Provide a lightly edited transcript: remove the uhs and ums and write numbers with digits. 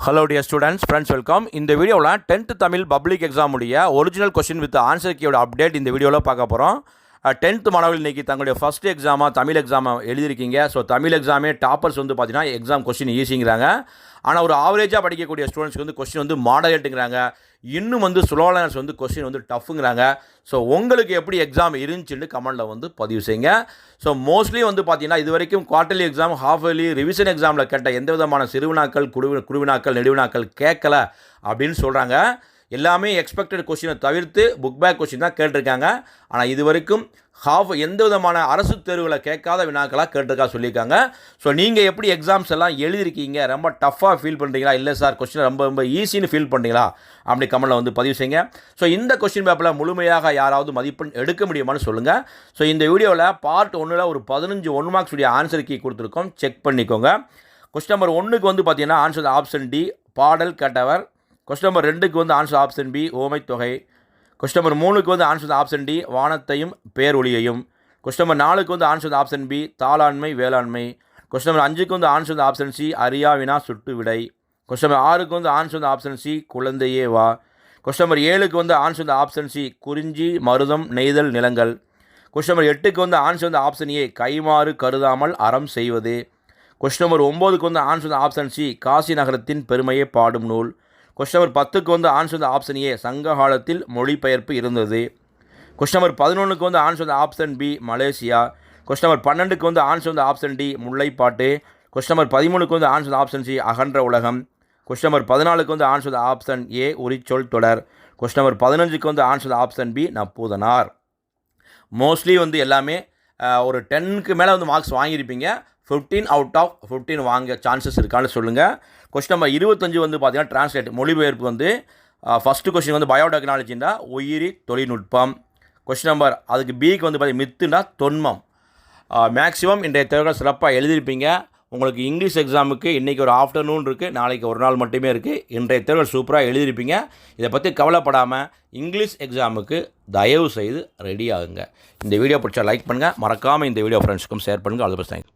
Hello dear students, friends welcome. இந்த வீடியோவில் 10th Tamil public exam உடைய ஒரிஜினல் கொஸ்டின் வித் ஆன்சர் கீயோட அப்டேட் இந்த வீடியோவில் பார்க்க போகிறோம். 10th மாணவர்கள் இன்றைக்கி தங்களுடைய ஃபஸ்ட் எக்ஸாமாக தமிழ் எக்ஸாமை எழுதியிருக்கீங்க. ஸோ தமிழ் எக்ஸாமே டாப்பர்ஸ் வந்து பார்த்தீங்கன்னா எக்ஸாம் கொஸ்டின் ஈஸிங்கிறாங்க. ஆனால் ஒரு ஆவரேஜாக படிக்கக்கூடிய ஸ்டூடெண்ட்ஸ்க்கு வந்து கொஸ்டின் வந்து மாடரேட்டுங்கிறாங்க. இன்னும் வந்து ஸ்லோலர்னர்ஸ் வந்து கொஸ்டின் வந்து டஃப்புங்கிறாங்க. ஸோ உங்களுக்கு எப்படி எக்ஸாம் இருந்துச்சுன்னு கமெண்டில் வந்து பதிவு செய்யுங்க. ஸோ மோஸ்ட்லி வந்து பார்த்தீங்கன்னா இது வரைக்கும் quarterly exam, half yearly, revision எக்ஸாமில் கேட்ட எந்த விதமான சிறுவினாக்கள், குருவினாக்கள், நெடுவினாக்கள் கேட்கல அப்படின்னு சொல்கிறாங்க. எல்லாமே எக்ஸ்பெக்டட் கொஸ்டினை தவிர்த்து புக் பேக் கொஸ்டின் தான் கேட்டிருக்காங்க. ஆனால் இது வரைக்கும் எந்த விதமான அரசு தேர்வுகளை கேட்காத வினாக்களாக கேட்டிருக்கா சொல்லியிருக்காங்க. ஸோ நீங்கள் எப்படி எக்ஸாம்ஸ் எல்லாம் எழுதிருக்கீங்க, ரொம்ப டஃப்பாக ஃபீல் பண்ணுறீங்களா, இல்லை சார் கொஸ்டின் ரொம்ப ரொம்ப ஈஸின்னு ஃபீல் பண்ணுறீங்களா அப்படி கமெண்டில் வந்து பதிவு செய்யுங்க. ஸோ இந்த கொஸ்டின் பேப்பரில் முழுமையாக யாராவது மதிப்பெண் எடுக்க முடியுமான்னு சொல்லுங்கள். ஸோ இந்த வீடியோவில் பார்ட் 1ல் ஒரு 15 1 மார்க்ஸ் உடைய ஆன்சர் கீ கொடுத்துருக்கோம், செக் பண்ணிக்கோங்க. கொஸ்டின் நம்பர் 1க்கு வந்து பார்த்தீங்கன்னா ஆன்சர் ஆப்ஷன் டி, பாடல் கேட்டவர். கொஸ்டின் நம்பர் 2க்கு வந்து ஆன்சர் ஆப்ஷன் பி, ஓமை தொகை. கொஸ்டின் நம்பர் 3க்கு வந்து ஆன்சர் ஆப்ஷன் டி, வானத்தையும் பேரொளியையும். கொஸ்டின் நம்பர் 4க்கு வந்து ஆன்சர் ஆப்ஷன் பி, தாளாண்மை வேளாண்மை. கொஸ்டின் நம்பர் 5க்கு வந்து ஆன்சர் ஆப்ஷன் சி, அறியா வினா சுட்டு விடை. கொஸ்டின் நம்பர் 6க்கு வந்து ஆன்சர் ஆப்ஷன் சி, குழந்தையே வா. கொஸ்டின் நம்பர் 7க்கு வந்து ஆன்சர் ஆப்ஷன் சி, குறிஞ்சி மருதம் நெய்தல் நிலங்கள். கொஸ்டின் நம்பர் 8க்கு வந்து ஆன்சர் ஆப்ஷன் ஏ, கைமாறு கருதாமல் அறம் செய்வது. கொஸ்டின் நம்பர் 9க்கு வந்து ஆன்சர் ஆப்ஷன் சி, காசி நகரத்தின் பெருமையை பாடும் நூல். கொஸ்டின் நம்பர் 10க்கு வந்து ஆன்சர் ஆப்ஷன் ஏ, சங்க காலத்தில் மொழிபெயர்ப்பு இருந்தது. கொஸ்டின் நம்பர் 11க்கு வந்து answer option B, Malaysia. Question number 12க்கு வந்து answer option D, Mullaippattu. Question number 13க்கு வந்து ஆன்சர் ஆப்ஷன் சி, அகன்ற உலகம். கொஸ்டின் நம்பர் 14க்கு வந்து ஆன்சர் ஆப்ஷன் ஏ, உரிச்சொல் தொடர். கொஸ்டின் நம்பர் 15க்கு வந்து answer option B, Napputhanar. Mostly வந்து எல்லாமே ஒரு 10க்கு மேலே வந்து மார்க்ஸ் வாங்கியிருப்பீங்க. 15 அவுட் ஆஃப் 15 வாங்க சான்சஸ் இருக்கான்னு சொல்லுங்கள். கொஸ்டின் நம்பர் 25 வந்து பார்த்தீங்கன்னா டிரான்ஸ்லேட், மொழிபெயர்ப்பு வந்து ஃபஸ்ட்டு கொஸ்டின் வந்து பயோடெக்னாலஜின்னா உயிரி தொழில்நுட்பம். கொஸ்டின் நம்பர் அதுக்கு பிக்கு வந்து பார்த்தீங்கன்னா மித்துனா தொன்மம். மேக்ஸிமம் இன்றைய தேர்வுகள் சிறப்பாக எழுதியிருப்பீங்க. உங்களுக்கு இங்கிலீஷ் எக்ஸாமுக்கு இன்றைக்கி ஒரு ஆஃப்டர்நூன் இருக்குது, நாளைக்கு ஒரு நாள் மட்டுமே இருக்குது. இன்றைய தேர்வுகள் சூப்பராக எழுதியிருப்பீங்க. இதை பற்றி கவலைப்படாமல் இங்கிலீஷ் எக்ஸாமுக்கு தயவு செய்து ரெடி ஆகுங்க. இந்த வீடியோ பிடிச்சா லைக் பண்ணுங்கள், மறக்காமல் இந்த வீடியோ ஃப்ரெண்ட்ஸுக்கும் ஷேர் பண்ணுங்கள். All the best.